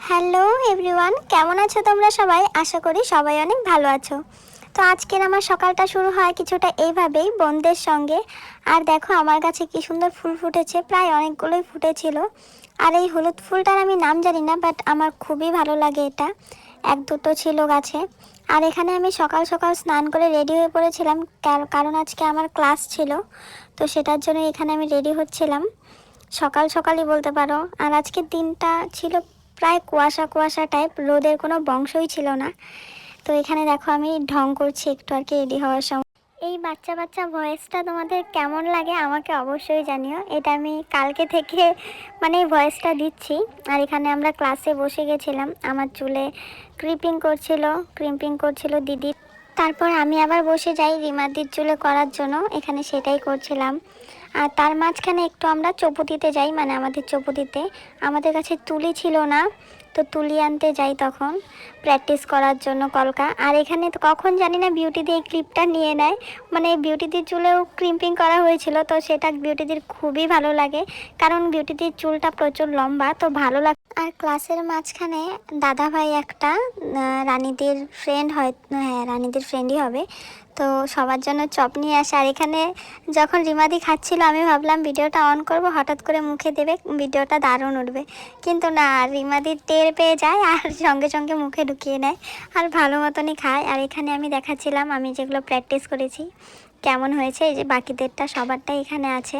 Hello everyone, কেমন আছো তোমরা সবাই? আশা করি সবাই অনেক ভালো আছো। তো আজকের আমার সকালটা শুরু হয় কিছুটা এইভাবেই বোনদের সঙ্গে। আর দেখো আমার গাছে কি সুন্দর ফুল ফুটেছে, প্রায় অনেকগুলোই ফুটেছিল। আর এই হলুদ ফুলটার আমি নাম জানি না, বাট আমার খুবই ভালো লাগে এটা। এক দুটো ছিল গাছে। আর এখানে আমি সকাল সকাল স্নান করে রেডি হয়ে পড়েছিলাম, কারণ আজকে আমার ক্লাস ছিল। তো সেটার জন্য এখানে আমি রেডি হচ্ছিলাম, সকাল সকালই বলতে পারো। আর আজকের দিনটা ছিল প্রায় কুয়াশা কুয়াশা টাইপ, রোদের কোনো বংশই ছিল না। তো এখানে দেখো আমি ঢং করছি একটু আর কি রেডি হওয়ার সময়। এই বাচ্চা বাচ্চা ভয়েসটা তোমাদের কেমন লাগে আমাকে অবশ্যই জানিও। এটা আমি কালকে থেকে মানে এই ভয়েসটা দিচ্ছি। আর এখানে আমরা ক্লাসে বসে গেছিলাম, আমার চুলে ক্রিম্পিং করছিল দিদি। তারপর আমি আবার বসে যাই রিমাদির চুলে করার জন্য, এখানে সেটাই করছিলাম। আর তার মাঝখানে একটু আমরা চৌপতিতে যাই, মানে আমাদের চৌপতিতে আমাদের কাছে তুলি ছিল না, তো তুলি আনতে যাই তখন প্র্যাকটিস করার জন্য কলকা। আর এখানে তো কখন জানি না বিউটি দিয়ে এই ক্লিপটা নিয়ে নেয়, মানে বিউটিদির চুলেও ক্রিম্পিং করা হয়েছিল, তো সেটা বিউটিদির খুবই ভালো লাগে, কারণ বিউটিদির চুলটা প্রচুর লম্বা, তো ভালো লাগে। আর ক্লাসের মাঝখানে দাদা ভাই একটা রানীদির ফ্রেন্ড হয়, হ্যাঁ রানীদির ফ্রেন্ডই হবে, তো সবার জন্য চপ নিয়ে আসে। আর এখানে যখন রিমাদি খাচ্ছিল আমি ভাবলাম ভিডিওটা অন করব, হঠাৎ করে মুখে দেবে, ভিডিওটা দারুণ উঠবে। কিন্তু না, রিমাদি টের পেয়ে যায় আর সঙ্গে সঙ্গে মুখে ঢুকিয়ে নেয়, আর ভালো মতনই খায়। আর এখানে আমি দেখাচ্ছিলাম আমি যেগুলো প্র্যাকটিস করেছি কেমন হয়েছে, এই যে বাকিদেরটা সবারটাই এখানে আছে।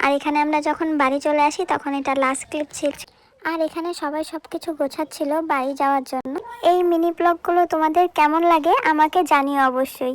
আর এখানে আমরা যখন বাড়ি চলে আসি তখন এটা লাস্ট ক্লিপ ছিল। আর এখানে সবাই সব কিছু গোছাচ্ছিল বাড়ি যাওয়ার জন্য। এই মিনি ব্লগগুলো তোমাদের কেমন লাগে আমাকে জানিও অবশ্যই।